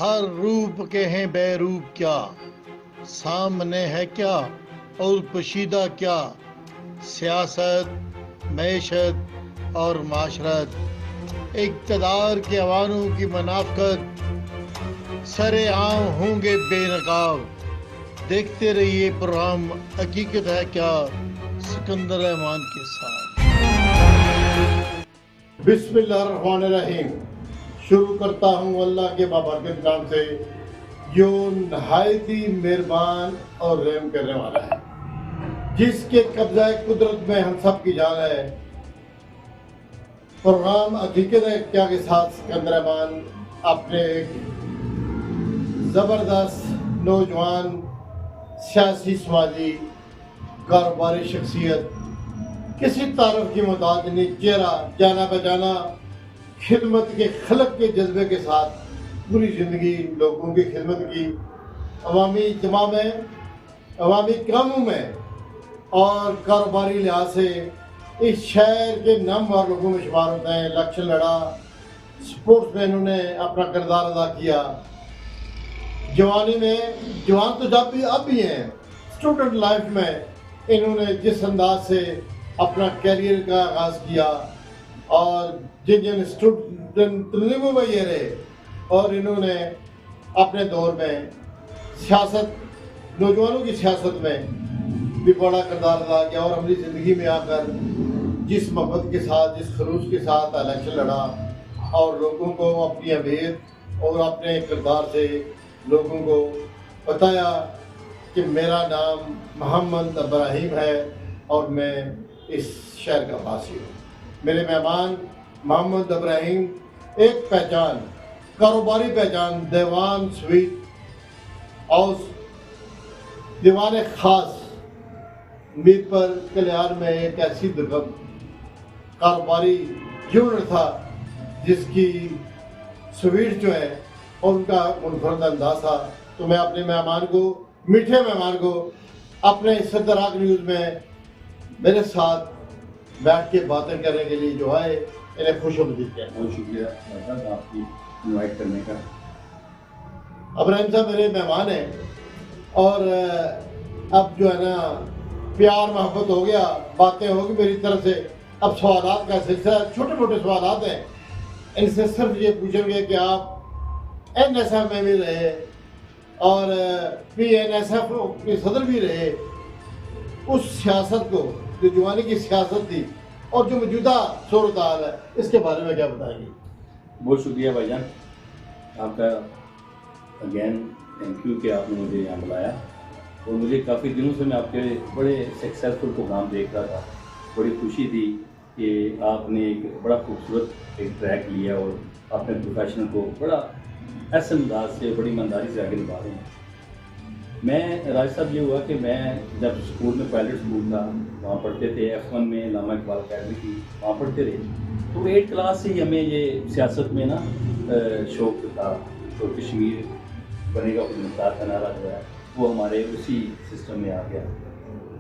ہر روپ کے ہیں بے روپ کیا، سامنے ہے کیا اور پوشیدہ کیا، سیاست، معیشت اور معاشرت، اقتدار کے عوانوں کی منافقت، سر عام ہوں گے بے نقاب۔ دیکھتے رہیے پروگرام حقیقت ہے کیا، سکندر احمان کے ساتھ۔ بسم اللہ الرحمن الرحیم۔ شروع کرتا ہوں اللہ کے بابرکت نام سے جو نہایت ہی مہربان اور رحم کرنے والا ہے، جس کے قبضہ قدرت میں ہم سب کی جان ہے۔ پروگرام حقیقت ہے کیا کے ساتھ سکندر احمان اپنے ایک زبردست نوجوان سیاسی، سماجی، کاروباری شخصیت، کسی تعارف کی محتاج نہیں، چہرہ جانا پہچانا، خدمت کے خلق کے جذبے کے ساتھ پوری زندگی لوگوں کی خدمت کی، عوامی اجتماع میں، عوامی کاموں میں اور کاروباری لحاظ سے اس شہر کے نامور لوگوں میں شمار ہوتے ہیں۔ الیکشن لڑا، سپورٹس میں انہوں نے اپنا کردار ادا کیا، جوانی میں، جوان تو جب بھی اب بھی ہیں، اسٹوڈنٹ لائف میں انہوں نے جس انداز سے اپنا کیریئر کا آغاز کیا اور جن اسٹوڈنٹ تنظیموں میں یہ رہے، اور انہوں نے اپنے دور میں سیاست، نوجوانوں کی سیاست میں بھی بڑا کردار ادا کیا، اور ہماری زندگی میں آ کر جس محبت کے ساتھ، جس خلوص کے ساتھ الیکشن لڑا اور لوگوں کو اپنی اہمیت اور اپنے کردار سے لوگوں کو بتایا کہ میرا نام محمد ابراہیم ہے اور میں اس شہر کا واسی ہوں۔ میرے مہمان محمد ابراہیم ایک پہچان، کاروباری پہچان، دیوان سویٹ ہاؤس، دیوان خاص میر پر کلیار میں ایک ایسی دکان، کاروباری یونٹ تھا جس کی سویٹ جو ہے اور ان کا منفرد انداز تھا۔ تو میں اپنے مہمان کو، میٹھے مہمان کو اپنے صدراک نیوز میں میرے ساتھ بیٹھ کے باتیں کرنے کے لیے جو آئے، انہیں خوش آمدید کہتے ہیں۔ بہت شکریہ صاحب آپ کی انوائٹ کرنے کا۔ ابراہیم صاحب میرے مہمان ہیں اور اب جو ہے نا پیار محبت ہو گیا، باتیں ہوگی میری طرف سے۔ اب سوالات کا سلسلہ، چھوٹے موٹے سوالات ہیں، ان سے صرف یہ پوچھیں گے کہ آپ این ایس ایف میں بھی رہے اور پی این ایس ایف کے صدر بھی رہے، اس سیاست کو جو جوانی کی سیاست تھی اور جو موجودہ صورتحال ہے، اس کے بارے میں کیا بتائیں گے؟ بہت شکریہ بھائی جان آپ کا، اگین تھینک یو کہ آپ نے مجھے یہاں بلایا، اور مجھے کافی دنوں سے میں آپ کے بڑے سکسیزفل پروگرام دیکھ رہا تھا۔ بڑی خوشی تھی کہ آپ نے ایک بڑا خوبصورت ایک ٹریک لیا اور اپنے پروفیشن کو بڑا ایسے انداز سے، بڑی ایمانداری سے آگے نبھا رہے ہیں۔ میں راج صاحب یہ ہوا کہ میں جب اسکول میں پائلٹ اسکول تھا وہاں پڑھتے تھے، F1 میں علامہ اقبال اکیڈمی کی، وہاں پڑھتے رہے، تو 8 کلاس سے ہی ہمیں یہ سیاست میں نا شوق تھا، تو کشمیر بنے گا خودمختار کا نعرہ جو ہے وہ ہمارے اسی سسٹم میں آ گیا،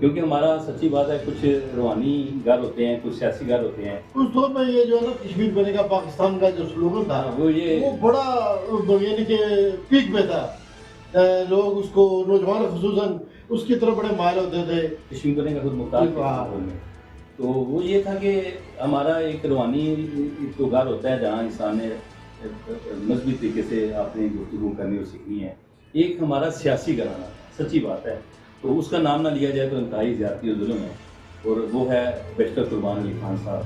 کیونکہ ہمارا سچی بات ہے کچھ روحانی گھر ہوتے ہیں، کچھ سیاسی گھر ہوتے ہیں۔ اس دور میں یہ جو ہے نا کشمیر بنے گا پاکستان کا جو سلوگن تھا وہ بڑا یعنی کہ پیک پہ تھا، لوگ اس کو، نوجوان خصوصاً اس کی طرف بڑے مائل ہوتے تھے، کشمیر بنے گا خودمختار میں۔ تو وہ یہ تھا کہ ہمارا ایک روحانی تو گھر ہوتا ہے جہاں انسان نے مذہبی طریقے سے آپ نے گفتگو کرنی اور سیکھنی ہے، ایک ہمارا سیاسی گھرانہ، سچی بات ہے، تو اس کا نام نہ لیا جائے تو انتہائی زیادتی اور ظلم ہے، اور وہ ہے بیشتر قربان علی خان صاحب،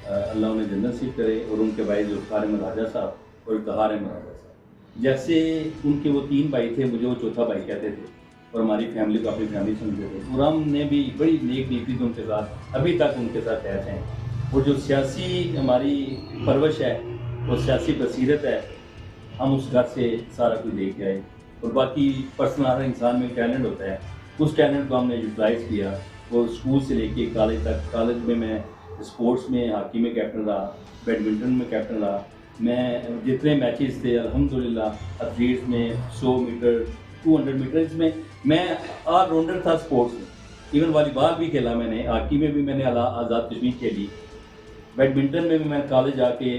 اللہ انہیں جنت نصیب کرے، اور ان کے بھائی ذوالفقار احمد راجہ صاحب اور افتخار احمد راجہ صاحب، جیسے ان کے وہ 3 بھائی تھے، مجھے وہ چوتھا بھائی کہتے تھے، اور ہماری فیملی کو اپنی فیملی سمجھتے تھے، اور ہم نے بھی بڑی نیک نیتی تھی ان کے ساتھ، ابھی تک ان کے ساتھ اٹیچ ہیں، اور جو سیاسی ہماری پرورش ہے، وہ سیاسی بصیرت ہے، ہم اس گھر سے سارا کچھ لے کے آئے، اور باقی پرسنل ہر انسان میں ٹیلنٹ ہوتا ہے، اس ٹیلنٹ کو ہم نے یوٹیلائز کیا، اور اسکول سے لے کے کالج تک، کالج میں میں اسپورٹس میں، ہاکی میں کیپٹن رہا، بیڈمنٹن میں کیپٹن رہا، میں جتنے میچز تھے الحمدللہ ایتھلیٹس میں 100 میٹر 200 میٹرز میں آل راؤنڈر تھا اسپورٹس میں، ایون والی بال بھی کھیلا میں نے، ہاکی میں بھی میں نے آزاد کشمیر کھیلی، بیڈمنٹن میں بھی میں کالج آ کے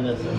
NSF।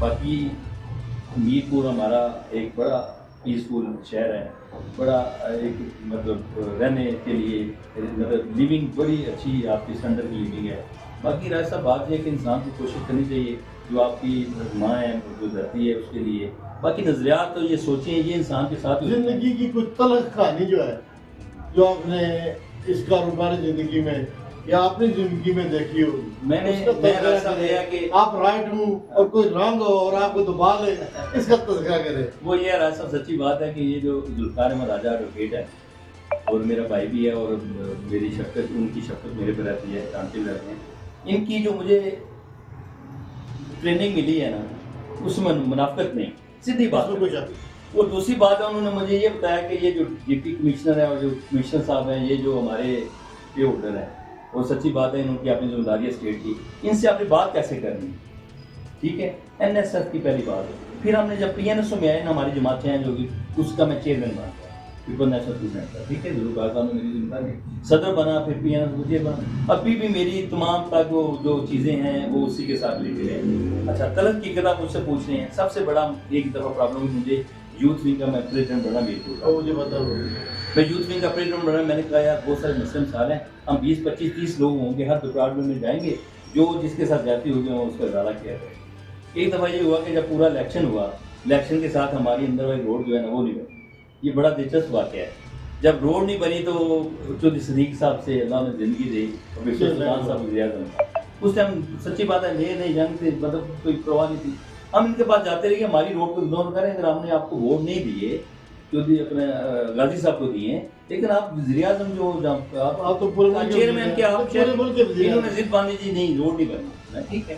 باقی میر پور ہمارا ایک بڑا پیسفل شہر ہے, بڑا ایک مطلب رہنے کے لیے مطلب لیونگ بڑی اچھی آپ کی اسٹینڈرڈ کی لیونگ ہے. باقی رائے صاحب بات یہ ہے کہ انسان کو کوشش کرنی چاہیے جو آپ کی ماں ہے جو دھرتی ہے اس کے لیے. باقی نظریات تو یہ سوچیں یہ انسان کے ساتھ زندگی کی کچھ تلخ کہانی جو ہے جو آپ نے اس کاروباری زندگی میں یا اپنی زندگی میں دیکھی ہو, میں نے ایسا لیا کہ آپ رائٹ ہوں اور کوئی رانگ ہو اور آپ کو دبا لے, اس کا تذکرہ کریں. وہ یہ رائے صاحب سچی بات ہے کہ یہ جو ذوالفقار احمد راجہ ایڈوکیٹ ہے اور میرا بھائی بھی ہے اور میری شفقت ان کی شفقت میرے پہ رہتی ہے, جانتے بھی رہتے ہیں. ان کی جو مجھے ٹریننگ ملی ہے نا اس میں منافقت نہیں, سیدھی بات ہے. وہ دوسری بات ہے انہوں نے مجھے یہ بتایا کہ یہ جو ڈپٹی کمشنر ہے اور جو کمشنر صاحب ہیں یہ جو ہمارے پے ہولڈر ہیں, اور سچی بات ہے ان کی اپنی ذمہ داری ہے اسٹیٹ کی, ان سے اپنی بات کیسے کرنی, ٹھیک ہے. این ایس ایس کی پہلی بات ہے. پھر ہم نے جب پی این ایس او میں آئے نا ہماری جماعتیں ہیں جو کہ اس کا میں چیئرمین بنا تھا پیپل نیشنل اسٹوڈنٹ کا, ٹھیک ہے. ذوالفقار صاحب نے میری ذمہ داری صدر بنا, پھر پی این ایس او چیئر بنا. ابھی بھی میری تمام تک وہ جو چیزیں ہیں وہ اسی کے ساتھ لے کے ہیں. اچھا طلب کی کتاب مجھ سے پوچھ رہے ہیں, سب سے بڑا ایک دفعہ پرابلم مجھے یوتھ ونگ کا میں پریزیڈنٹ بنا میرپور کا. مجھے بتاؤ میں یوتھ ونگ کا پریزیڈنٹ بنا, میں نے کہا یار بہت سارے مسئلے مسائل ہیں, ہم 20 25 30 لوگ ہوں گے, ہر ڈپارٹمنٹ میں جائیں گے, جو جس کے ساتھ جاتی ہوگی وہ اس کا ازالہ کیا کریں. ایک دفعہ یہ ہوا کہ جب پورا الیکشن ہوا, الیکشن کے ساتھ ہماری اندر والی روڈ جو ہے نا وہ نہیں بنی. یہ بڑا دلچسپ واقعہ ہے. جب روڈ نہیں بنی تو چودھری صدیق صاحب سے اللہ نے زندگی دی اور بشیر سلطان صاحب وزیر اعظم تھا اس ٹائم. سچی بات ہے نئے جنگ سے مطلب کوئی پرواہ نہیں تھی. ہم ان کے پاس جاتے رہے کہ ہماری روڈ کو اگنور کریں, اگر ہم نے آپ کو ووٹ نہیں دیے چودھری اپنے غازی صاحب کو دیے, لیکن آپ وزیر اعظم جو آپ تو پورے چیئرمین کے آپ ملک کے وزیر انہوں نے ضد باندھی جی نہیں روڈ نہیں بننا, ٹھیک ہے.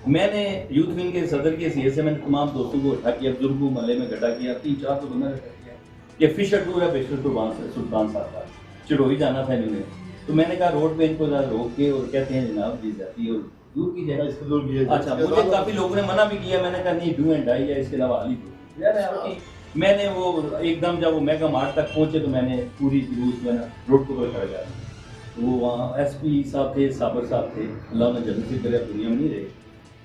میں نے یوتھ ونگ کے صدر کے حیثیت سے میں نے تمام دوستوں کو اٹھا کیا, بزرگوں محلے میں اکٹھا کیا, 3-4 بندہ اکٹھا کیا. یہ فشر ٹور ہے بیشتر سلطان صاحب کا, چڑوئی جانا تھا انہوں نے. تو میں نے کہا روڈ پہ ان کو ذرا روک کے اور کہتے ہیں جناب جی جاتی اور دور کی جائے, اس کو دور کیا جائے. اچھا مجھے کافی لوگوں نے منع بھی کیا, میں نے کہا نہیں ڈو اینڈ ڈائی ہے, اس کے علاوہ حال ہی یار آپ کی. میں نے وہ ایک دم جب وہ میگا مارٹ تک پہنچے تو میں نے پوری جلوس میں روڈ کو کر گیا. وہ وہاں ایس پی صاحب تھے, صابر صاحب تھے, اللہ نے جنت سے کرے, دنیا میں نہیں رہے.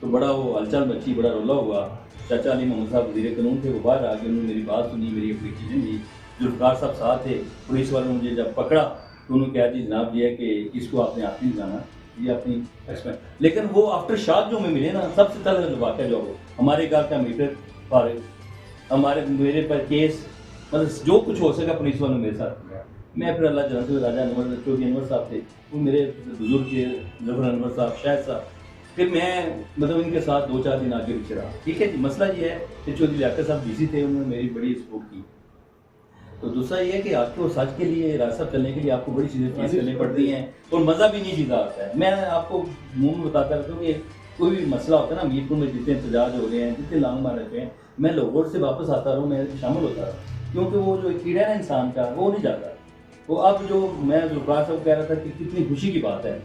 تو بڑا وہ ہلچل مچی, بڑا رولا ہوا. چاچا علی محمد صاحب وزیر قانون تھے, وہ باہر آ کے انہوں نے میری بات سنی, میری اپلیکیشن دی. ذوالفقار صاحب ساتھ تھے, پولیس والوں نے مجھے جب پکڑا تو انہوں نے کہا جی جناب یہ ہے کہ اس کو آپ نے ہاتھ نہیں جانا, یہ اپنی ایکسپیکٹ. لیکن وہ آفٹر شاک جو میں ملے نا سب سے پہلے واقعہ جو ہو ہمارے گھر کا میٹر فارغ, ہمارے میرے پر کیس, مطلب جو کچھ ہو سکا پولیس والوں نے میرے ساتھ کیا. میں پھر اللہ جنت سے راجہ چودھری انور صاحب تھے, وہ میرے بزرگ کے ظفر انور صاحب, شاہد صاحب. پھر میں مطلب ان کے ساتھ 2-4 دن آگے پیچھے رہا, ٹھیک ہے جی. مسئلہ یہ ہے کہ چودھری لیاقت صاحب ڈی سی تھے, انہوں نے میری بڑی سپورٹ کی. تو دوسرا یہ ہے کہ آپ کو سچ کے لیے راستہ چلنے کے لیے آپ کو بڑی چیزیں فیس کرنی پڑتی ہیں اور مزہ بھی نہیں چیزیں آتا ہے. میں آپ کو منہ میں بتاتا رہتا ہوں کہ کوئی بھی مسئلہ ہوتا ہے نا, میرپور میں جتنے احتجاج ہو رہے ہیں, جتنے لانگ مار رہتے ہیں, میں لاہور سے واپس آتا رہا ہوں, میں شامل ہوتا رہا, کیونکہ وہ جو کیڑا ہے نا انسان کا وہ نہیں جاتا. وہ اب جو میں ذوالفقار صاحب کہہ رہا تھا کہ کتنی خوشی کی بات ہے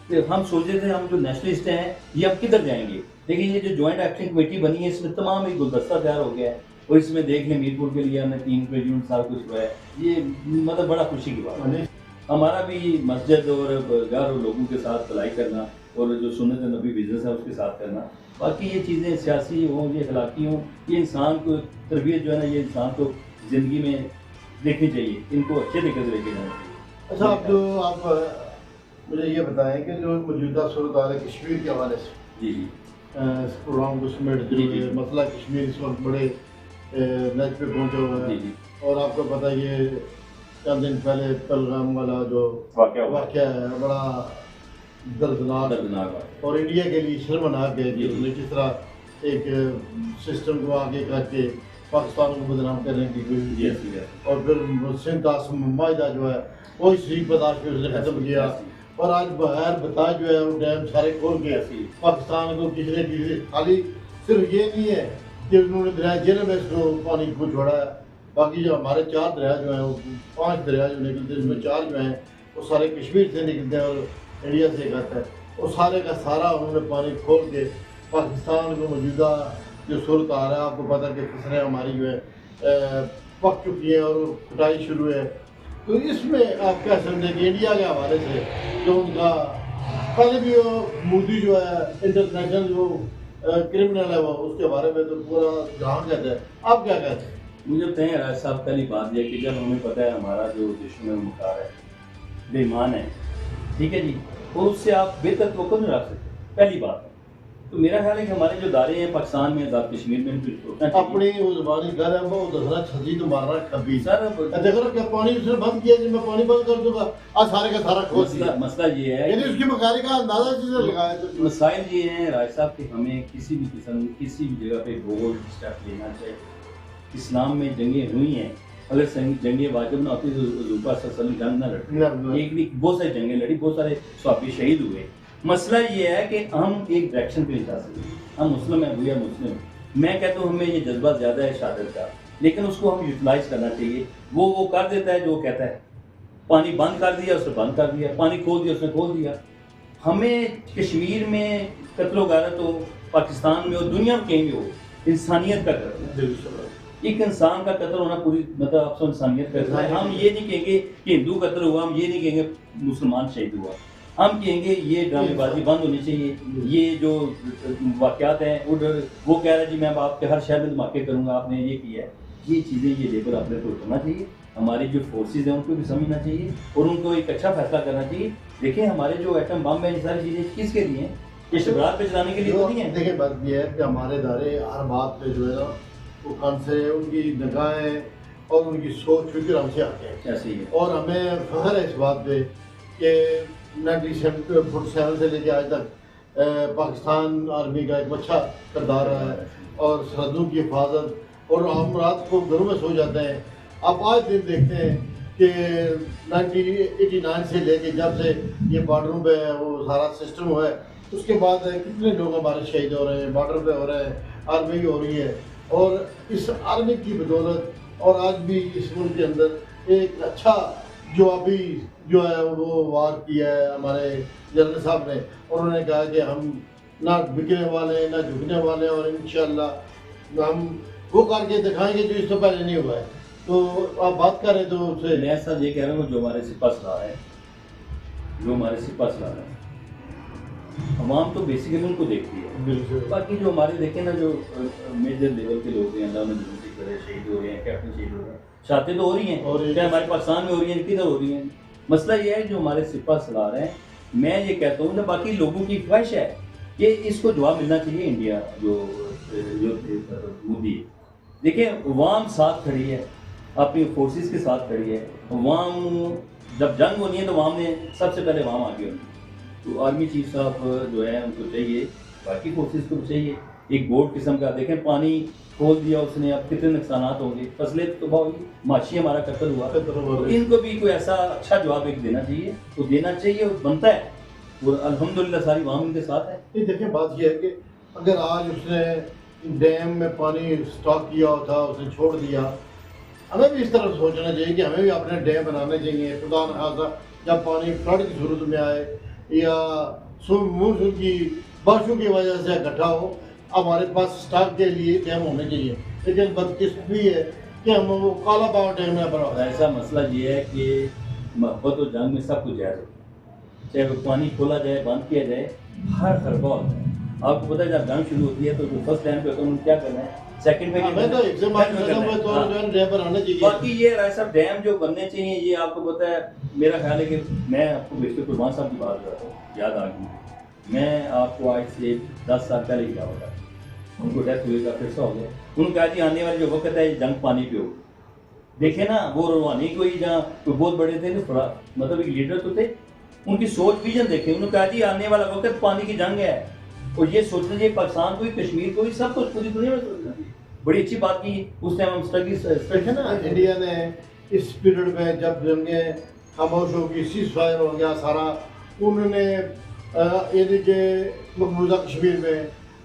کہ ہم سوچ رہے تھے ہم جو نیشنلسٹ ہیں یہ اب کدھر جائیں گے, لیکن یہ جو جوائنٹ ایکشن کمیٹی بنی ہے اس میں تمام ایک گلدستہ تیار ہو گیا ہے, اور اس میں دیکھ لیں میرپور کے لیے ہم نے 3 پریزیڈنٹ صاحب کچھ ہوا ہے. یہ مطلب بڑا خوشی کی بات ہے. ہمارا بھی مسجد اور گھر اور لوگوں کے ساتھ بھلائی کرنا اور جو سنت نبی بزنس ہے اس کے ساتھ کرنا. باقی یہ چیزیں سیاسی ہوں یہ اخلاقی ہوں, یہ انسان کو تربیت جو ہے نا یہ انسان کو زندگی میں دیکھنی چاہیے, ان کو اچھے طریقے سے لے کے جانا چاہیے. اچھا آپ مجھے یہ بتائیں کہ جو موجودہ صورتحال ہے کشمیر کے حوالے سے, جی جی اس پروگرام کو سمیٹتے ہوئے مسئلہ کشمیر اس وقت بڑے نیچ پہ پہنچے ہوئے ہیں, اور آپ کو پتہ یہ چند دن پہلے پہلگام والا جو واقعہ ہے بڑا دردناک اور انڈیا کے لیے شرمناک ہے کہ اس نے کس طرح ایک سسٹم کو آگے کر کے پاکستان کو بدنام کرنے کی کوشش کی, اور پھر سندھ آسم معاہدہ جو ہے وہ شریک برداشت پہ اس نے ختم کیا, اور آج بغیر بتا جو ہے وہ ڈیم سارے کھول کے پاکستان کو کسی نے خالی صرف یہ نہیں ہے کہ انہوں نے دریا جیل میں اس کو پانی کو چھوڑا ہے, باقی جو ہمارے 4 دریا جو ہیں وہ 5 دریا جو نکلتے ہیں اس میں 4 جو ہیں وہ سارے کشمیر سے نکلتے ہیں اور انڈیا سے کرتا ہے, وہ سارے کا سارا انہوں نے پانی کھول کے پاکستان کو موجودہ جو صورت آ رہا ہے, آپ کو پتہ کہ فصلیں ہماری جو ہے پک چکی ہیں اور کٹائی شروع ہے. تو اس میں آپ کیا سمجھیں کہ انڈیا کے حوالے سے جو ان کا پہلے بھی وہ مودی جو ہے انٹرنیشنل جو کرمنل ہے وہ، اس کے بارے میں تو پورا جہاں کہتے ہیں. آپ کیا کہتے ہیں؟ مجھے بتائیں راج صاحب، پہلی بات یہ کہ جب ہمیں پتہ ہے ہمارا جو دشمن مختار ہے بے ایمان ہے، ٹھیک ہے جی، اور اس سے آپ بہتر توقع نہیں رکھ سکتے، پہلی بات ہے. تو میرا خیال ہے کہ ہمارے جو ادارے ہیں پاکستان میں، آزاد کشمیر میں، ان کو سوچنا چاہیے. اپنی وہ زبانی گھر ہے وہ دسنا چھجی تو مارنا کبھی سر دیکھو نا، کیا پانی اس نے بند کیا جی، میں پانی بند کر دوں گا آج سارے کا سارا کھول دیا. مسئلہ یہ ہے، یعنی اس کی مکاری کا اندازہ چیزیں لگایا تو مسائل یہ ہیں راج صاحب کہ ہمیں کسی بھی قسم کسی بھی جگہ پہ بولڈ اسٹیپ لینا چاہیے. اسلام میں جنگیں ہوئی ہیں، اگر جنگیں واجب نہ ہوتی تو حضور پاک صلی اللہ علیہ وسلم جنگ نہ لڑتے. ایک نہیں بہت ساری جنگیں لڑی، بہت سارے صحابی شہید ہوئے. مسئلہ یہ ہے کہ ہم ایک ڈائریکشن پہ نہیں جا سکتے. ہم مسلم ہیں، بھیا مسلم ہیں. میں کہتا ہوں ہمیں یہ جذبہ زیادہ ہے شہادت کا، لیکن اس کو ہم یوٹیلائز کرنا چاہیے. وہ کر دیتا ہے جو کہتا ہے. پانی بند کر دیا اس نے بند کر دیا، پانی کھول دیا اس نے کھول دیا. ہمیں کشمیر میں قتل و غارت ہو، پاکستان میں ہو، دنیا میں کہیں بھی ہو، انسانیت کا قتل ہے. ایک انسان کا قتل ہونا پوری مطلب آپ سے انسانیت کا قتل ہے. ہم یہ نہیں کہیں گے کہ ہندو قتل ہوا، ہم یہ نہیں کہیں گے مسلمان شہید ہوا. ہم کہیں گے یہ ڈرامے بازی بند ہونی چاہیے. یہ جو واقعات ہیں وہ کہہ رہا ہے جی میں آپ کے ہر شہر میں دھماکے کروں گا، آپ نے یہ کیا ہے. یہ چیزیں یہ لیبل اپنے کو کرنا چاہیے. ہماری جو فورسز ہیں ان کو بھی سمجھنا چاہیے اور ان کو ایک اچھا فیصلہ کرنا چاہیے. دیکھیں ہمارے جو ایٹم بم ہے، یہ ساری چیزیں کس کے لیے ہیں؟ یہ شبرات پہ چلانے کے لیے تو نہیں ہیں. دیکھیں بات یہ ہے کہ ہمارے ادارے ہر بات پہ جو ہے نا وہ کن سے ان کی نگاہیں اور ان کی سوچ فکر ہم سے آتے ہیں. ایسے ہی ہے. اور ہمیں فخر ہے اس بات پہ کہ 1947 سے لے کے آج تک پاکستان آرمی کا ایک اچھا کردار رہا ہے اور سرحدوں کی حفاظت. اور ہم رات کو گھروں میں سو جاتے ہیں. آپ آج دن دیکھتے ہیں کہ 1989 سے لے کے جب سے یہ بارڈروں پہ وہ سارا سسٹم ہوا ہے، اس کے بعد کتنے لوگ ہمارے شہید ہو رہے ہیں، بارڈر پہ ہو رہے ہیں، آرمی بھی ہو رہی ہے. اور اس آرمی کی بدولت اور آج بھی اس ملک کے اندر ایک اچھا جوابی جو ہے وہ وار کیا ہے ہمارے جنرل صاحب نے. اور انہوں نے کہا کہ ہم نہ بکنے والے ہیں نہ جھکنے والے ہیں، اور انشاءاللہ ہم وہ کر کے دکھائیں گے جو اس سے پہلے نہیں ہوا ہے. تو آپ بات کریں تو اس سے میں سر یہ کہہ رہا ہوں جو ہمارے سپاہ سالار ہے، عوام تو بیسیکلی ان کو دیکھتی ہے. بالکل باقی جو ہمارے دیکھیں نا جو میجر لیول کے لوگ ہیں، اللہ انہیں جنتی کرے، شہید ہو رہے ہیں، کیپٹن شہید ہو رہے ہیں، شادیں تو ہو رہی ہیں، چاہے ہمارے پاکستان میں ہو رہی ہیں کدھر ہو رہی ہیں. مسئلہ یہ ہے جو ہمارے سپاہ سالار ہیں، میں یہ کہتا ہوں کہ باقی لوگوں کی خواہش ہے کہ اس کو جواب ملنا چاہیے. انڈیا جو مودی، دیکھیں عوام ساتھ کھڑی ہے، اپنی فورسز کے ساتھ کھڑی ہے. عوام جب جنگ ہونی ہے تو عوام نے سب سے پہلے عوام آگے ہونی ہے. تو آرمی چیف صاحب جو ہے ان کو چاہیے، باقی فورسز کو چاہیے ایک بورڈ قسم کا. دیکھیں پانی کھول دیا اس نے، اب کتنے نقصانات ہوں گے، فصلیں تباہ ہوئی، معاشی ہمارا قتل ہوا. تو ان کو بھی کوئی ایسا اچھا جواب ایک دینا چاہیے، تو دینا چاہیے اور بنتا ہے. اور الحمدللہ ساری عوام ان کے ساتھ ہے. یہ دیکھیں بات یہ ہے کہ اگر آج اس نے ڈیم میں پانی اسٹاک کیا تھا، اس نے چھوڑ دیا، ہمیں بھی اس طرح سوچنا چاہیے کہ ہمیں بھی اپنے ڈیم بنانے چاہیے. خدا نخواستہ جب پانی فلڈ کی صورت میں آئے یا مونسون کی بارشوں کی وجہ سے اکٹھا ہو، ہمارے پاس اسٹاک کے لیے ڈیم ہونے چاہیے. لیکن بدقسمتی ہے کہ ہم وہ کالا پاور ڈیم میں بنا. ایسا مسئلہ یہ ہے کہ محبت اور جنگ میں سب کچھ جائز ہوتا ہے. چاہے وہ پانی کھولا جائے، بند کیا جائے، ہر خربہ ہوتا ہے. آپ کو پتہ ہے جب جنگ شروع ہوتی ہے تو جو فرسٹ لائن پہ ہوتا ہے انہوں نے کیا کرنا ہے، سیکنڈ پہ ہمیں تو ایک سے بات ڈیم بنانے چاہیے. باقی یہ رائے صاحب ڈیم جو بننے چاہیے، یہ آپ کو پتہ ہے میرا خیال ہے کہ میں آپ کو بیشتر قربان صاحب کی بات کرتا ہوں، یاد آ گئی. میں آپ کو آج سے 10 سال پہلے ہی کیا ہوتا، ان کو ڈیتھ ہوئی کا پھر ہو گیا. انہوں نے کہا جی آنے والا جو وقت ہے جنگ پانی پہ ہو. دیکھیں نا وہ روحانی کوئی جہاں کوئی بہت بڑے تھے مطلب ایک لیڈر تو تھے، ان کی سوچ ویژن دیکھیں. انہوں نے کہا جی آنے والا وقت پانی کی جنگ ہے. اور یہ سوچنا چاہیے پاکستان کو ہی، کشمیر کو ہی، سب کچھ پوری دنیا میں سوچنا چاہیے. بڑی اچھی بات کی اس ٹائم ہم دیکھیں نا انڈیا نے اس پیریڈ میں جب جنگیں خاموش ہو گئی، سیز فائر ہو گیا سارا، انہوں نے یعنی کہ مقبوضہ کشمیر میں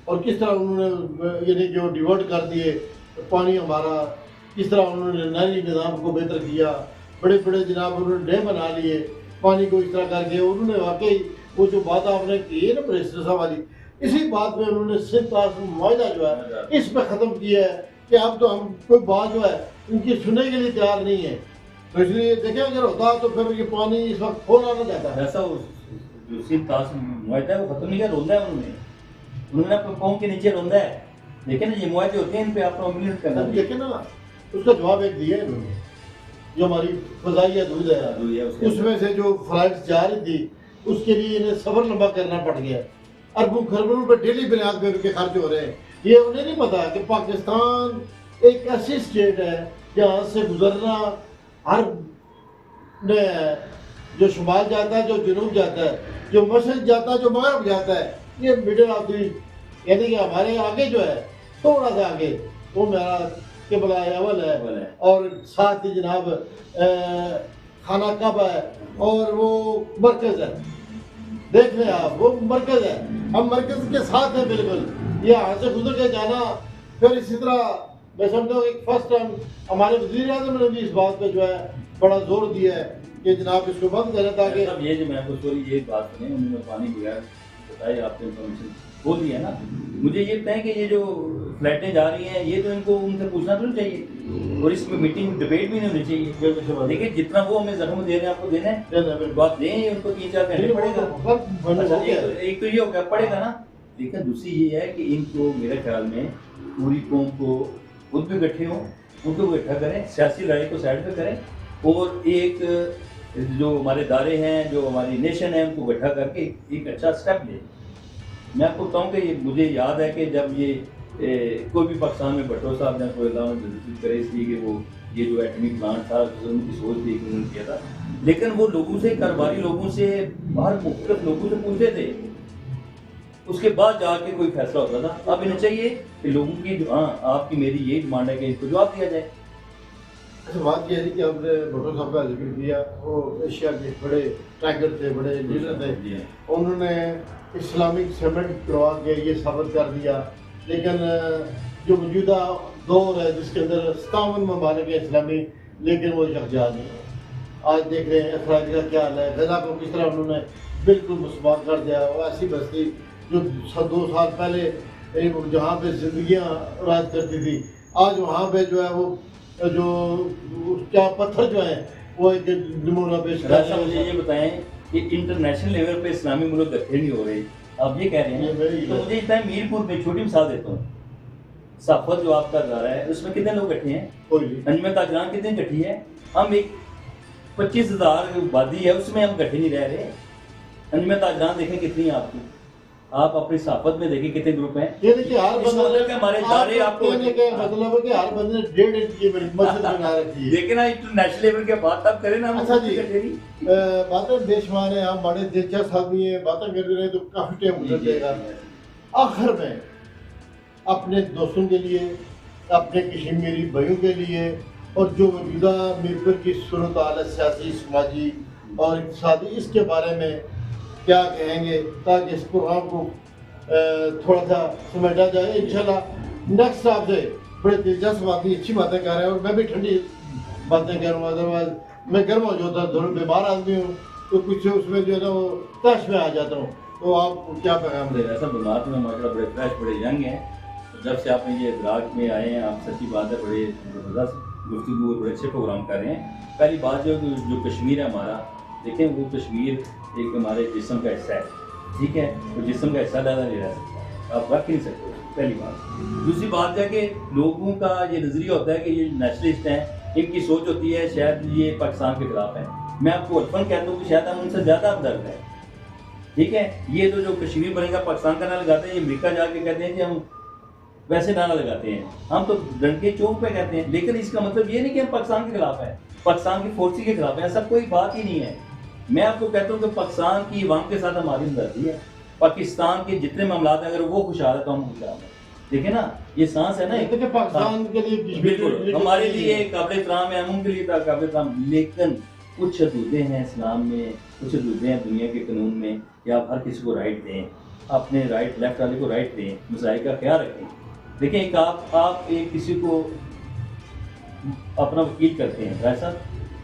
اور کس طرح انہوں نے یعنی کہ وہ ڈیورٹ کر دیے پانی ہمارا، کس طرح انہوں نے نہری نظام کو بہتر کیا، بڑے بڑے جناب انہوں نے ڈیم بنا لیے پانی کو اس طرح کر کے. انہوں نے واقعی وہ جو بات آپ نے کی ہے نا پریسٹر صاحب والی، اسی بات پہ انہوں نے سندھ تعصب معاہدہ جو ہے اس پہ ختم کیا ہے کہ اب تو ہم کوئی بات جو ہے ان کی سننے کے لیے تیار نہیں ہے. تو اس لیے دیکھیں اگر ہوتا تو پھر یہ پانی اس وقت کھولا نہ جاتا ہے. ایسا جو سندھ تعصب معاہدہ ہے وہ ختم نہیں کیا، رولا ہے انہوں نے. انہوں نے اپنے پاؤں کے نیچے روندا ہے. دیکھیں نا یہ معاہدے ہوتے ہیں ان پہ آپ کو امپلیمنٹ کرنا اب دیکھیں نا اس کا جواب ایک دیا ہے انہوں نے، جو ہماری فضائی حدود ہے اس میں سے جو فلائٹس جا رہی تھی اس کے لیے انہیں سفر لمبا کرنا پڑ گیا، اربوں خربوں روپے ڈیلی بنیاد پہ ان کے خرچ ہو رہے ہیں. یہ انہیں نہیں پتا کہ پاکستان ایک ایسی اسٹیٹ ہے جہاں سے گزرنا ہر جو شمال جاتا ہے، جو جنوب جاتا ہے، جو مشرق جاتا ہے، جو مغرب جاتا ہے، یہ مڈل آف دی، یعنی کہ ہمارے آگے جو ہے تھوڑا سا آگے وہ میرا قبلہ اول ہے، اور ساتھ ہی جناب خانہ کعبہ ہے اور وہ مرکز ہے. دیکھ لیں آپ، وہ مرکز ہے، ہم مرکز کے ساتھ ہیں بالکل. یہ یہاں سے گزر کے جانا، پھر اسی طرح میں سمجھتا ہوں ایک فرسٹ ٹائم ہمارے وزیر اعظم نے بھی اس بات پہ جو ہے بڑا زور دیا ہے کہ جناب اس کو بند کریں تاکہ یہ جو میں کو سوری یہ بات سنیں، انہوں نے پانی بغیر بتائی آپ نے انفارمیشن بول دی ہے نا. مجھے یہ بتائیں کہ یہ جو فلائٹیں جا رہی ہیں یہ تو ان کو ان سے پوچھنا تو نہیں چاہیے، اور اس میں میٹنگ ڈبیٹ بھی نہیں ہونی چاہیے. لیکن جتنا وہ ہمیں زخم دے رہے ہیں آپ کو دینا ہے، بات دیں ان کو 3-4 گھنٹے پڑے گا. ایک تو یہ ہو گیا پڑے گا نا. لیکن دوسری یہ ہے کہ ان کو میرے خیال میں پوری قوم کو خود بھی اکٹھے ہوں، ان کو اکٹھا کریں، سیاسی لڑائی کو سائڈ پہ کریں، اور ایک جو ہمارے ادارے ہیں، جو ہماری نیشن ہے، ان کو اکٹھا کر کے ایک اچھا اسٹیپ لیں. میں آپ کو بتاؤں کہ مجھے یاد ہے کہ جب یہ کوئی بھی پاکستان میں بھٹو صاحب نے کوئی اللہ نے کرے اس لیے کہ وہ یہ جو ایٹمی پلانٹ تھا ان کی سوچ تھی کہ انہوں نے کیا تھا، لیکن وہ لوگوں سے، کاروباری لوگوں سے، باہر مختلف لوگوں سے پوچھتے تھے، اس کے بعد جا کے کوئی فیصلہ ہوتا تھا. اب انہیں چاہیے کہ لوگوں کی جو، ہاں آپ کی میری یہی ڈیمانڈ ہے کہ اس کو جواب دیا جائے. اچھا بات یہ ہے کہ ہم نے بھٹو صاحب کا ذکر کیا، وہ ایشیا کے بڑے ٹائگر تھے، بڑے لیڈر تھے. انہوں نے اسلامک سیمنٹ کروا کے یہ ثابت کر دیا، لیکن جو موجودہ دور ہے جس کے اندر 57 ممالک ہیں اسلامی، لیکن وہ یکجا نہیں ہے. آج دیکھ رہے ہیں اخراج کا کیا حال ہے، غزہ کو کس طرح انہوں نے بالکل مسمار کر دیا. وہ ایسی بستی جو 2 سال پہلے جہاں پہ زندگیاں راج کرتی تھی، آج وہاں پہ جو ہے وہ جو کیا پتھر جو ہیں وہ ایک نمونہ پیش کر رہے ہیں. مجھے یہ بتائیں کہ انٹرنیشنل لیول پہ اسلامی ملک اکٹھے نہیں ہو رہے، آپ یہ کہہ رہے ہیں. تو مجھے بتائیں میرپور میں چھوٹی مثال دیتا ہوں، صفت جو آپ کا ادارہ ہے اس میں کتنے لوگ اکٹھے ہیں؟ انجمن تاجران کتنے اکٹھی ہے؟ ہم ایک 25,000 آبادی ہے، اس میں ہم اکٹھے نہیں رہ رہے. انجمن تاجران دیکھیں کتنی ہیں آپ کی، آپ اپنی صحافت میں دیکھیں کتنے گروپ ہیں. یعنی کہ ہر بندے ہمارے ادارے آپ کو مطلب ہے کہ ہر بندے نے 1.5 انچ کی مسجد بنا رکھی ہے. لیکن انٹرنیشنل لیول کے بات تب کریں نا. اچھا جی، باتیں بے شمار ہیں، ہم بڑے دلچسپ آدمی ہیں، باتیں کرتے رہے تو کافی ٹائم گزر جائے گا. آخر میں اپنے دوستوں کے لیے، اپنے کشمیری بھائیوں کے لیے، اور جو موجودہ میرپور کی صورتحال ہے سیاسی، سماجی اور اقتصادی، اس کے بارے میں کیا کہیں گے تاکہ اس پروگرام کو تھوڑا سا سمیٹا جائے. انشاءاللہ نیکسٹ آپ سے بڑے دلچسپ آدمی اچھی باتیں کر رہے ہیں، اور میں بھی ٹھنڈی باتیں کر رہا ہوں. ادروائز میں گرم ہو جاتا ہوں، دونوں بیمار آدمی ہوں تو کچھ اس میں جو ہے نا وہ تش میں آ جاتا ہوں. تو آپ کو کیا پیغام دے رہے ہیں؟ ایسا بیمار تو میں ماشاءاللہ بڑے فریش، بڑے ینگ ہیں. جب سے آپ نے یہ ادراک میں آئے ہیں، آپ سچی بات ہے بڑے زبردست گفتگو اور بڑے اچھے پروگرام کر رہے ہیں. پہلی بات جو کشمیر ہے ہمارا، دیکھیں وہ کشمیر ایک ہمارے جسم کا حصہ ہے، ٹھیک ہے، وہ جسم کا حصہ زیادہ نہیں رہ سکتا، آپ رکھ نہیں سکتے، پہلی بات. دوسری بات ہے کہ لوگوں کا یہ نظریہ ہوتا ہے کہ یہ نیشنلسٹ ہیں، ان کی سوچ ہوتی ہے شاید یہ پاکستان کے خلاف ہے. میں آپ کو الفاً کہتا ہوں کہ شاید ہم ان سے زیادہ ہمدرد ہیں، ٹھیک ہے. یہ جو کشمیر بنے گا پاکستان کا نہ لگاتے ہیں، یہ امریکہ جا کے کہتے ہیں کہ ہم ویسے نعرہ لگاتے ہیں، ہم تو ڈنڈے چوک پہ کہتے ہیں. لیکن اس کا مطلب یہ نہیں کہ ہم پاکستان کے خلاف ہیں، پاکستان کی فورسی کے خلاف ہیں، ایسا کوئی بات ہی نہیں ہے. میں آپ کو کہتا ہوں کہ پاکستان کی عوام کے ساتھ ہماری ہمدردی ہے. پاکستان کے جتنے معاملات ہیں اگر وہ خوشحال ہے تو ہم خوشحال ہیں. دیکھیں نا یہ سانس ہے نا، پاکستان کے لیے بالکل ہمارے لیے قابل احترام ہے، ہم ان کے لیے قابل احترام. لیکن کچھ حدودیں ہیں اسلام میں، کچھ حدودیں ہیں دنیا کے قانون میں کہ آپ ہر کسی کو رائٹ دیں، اپنے رائٹ لیفٹ والے کو رائٹ دیں، مسائل کا خیال رکھیں. دیکھیں ایک آپ ایک کسی کو اپنا وکیل کرتے ہیں، ایسا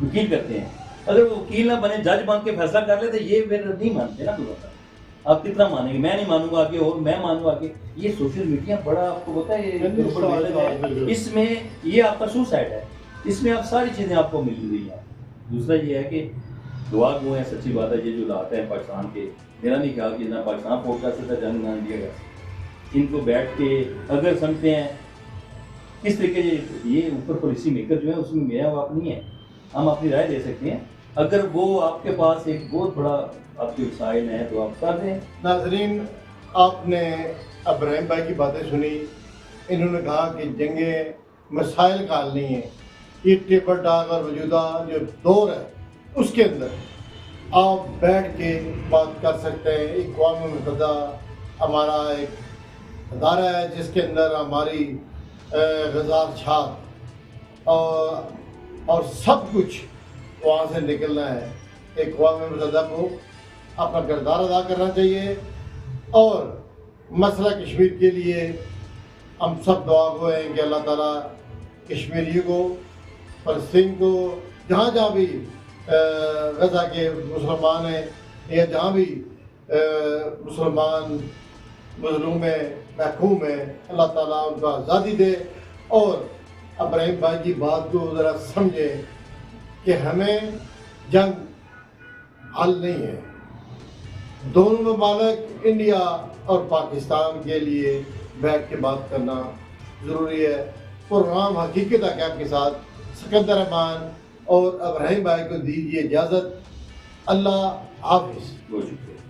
وکیل کرتے ہیں، اگر وہ وکیل نہ بنے جج بن کے فیصلہ کر لے تو یہ پھر نہیں مانتے نا. آپ کتنا مانیں گے؟ میں نہیں مانوں گا کہ، اور میں مانوں گا کہ یہ سوشل میڈیا بڑا آپ کو پتا ہے اس میں یہ آپ کا سوسائڈ ہے، اس میں آپ ساری چیزیں آپ کو مل رہی ہیں. دوسرا یہ ہے کہ دعا گو ہے، سچی بات ہے. یہ جو حالات ہیں پاکستان کے، میرا نہیں خیال کہ نہ پاکستان فوٹ کر سکتا جنگ نہ انڈیا کر سکتا. ان کو بیٹھ کے اگر سمجھتے ہیں کس طریقے سے یہ اوپر پالیسی میکر جو ہے اس میں میرا واقع نہیں ہے، ہم اپنی رائے دے سکتے ہیں، اگر وہ آپ کے پاس ایک بہت بڑا آپ کے وسائل ہیں تو آپ کر دیں۔ ناظرین، آپ نے ابراہیم بھائی کی باتیں سنی، انہوں نے کہا کہ جنگیں مسائل کا حل نہیں ہیں، یہ ٹیپر ٹاک اور موجودہ جو دور ہے اس کے اندر آپ بیٹھ کے بات کر سکتے ہیں۔ اقوام متحدہ ہمارا ایک ادارہ ہے جس کے اندر ہماری غذاءات اور سب کچھ وہاں سے نکلنا ہے۔ اقوام متحدہ کو اپنا کردار ادا کرنا چاہیے، اور مسئلہ کشمیر کے لیے ہم سب دعا گو ہیں کہ اللہ تعالیٰ کشمیریوں کو، فلسطین کو، جہاں جہاں بھی غزہ کے مسلمان ہیں یا جہاں بھی مسلمان مظلوم ہیں، محکوم ہیں، اللہ تعالیٰ ان کو آزادی دے، اور ابراہیم بھائی کی بات کو ذرا سمجھے کہ ہمیں جنگ حل نہیں ہے۔ دونوں ممالک انڈیا اور پاکستان کے لیے بیٹھ کے بات کرنا ضروری ہے۔ پروگرام حقیقت ہے آپ کے ساتھ سکندر احمان اور ابراہیم بھائی کو دیجیے اجازت۔ اللہ حافظ۔ بہت شکریہ۔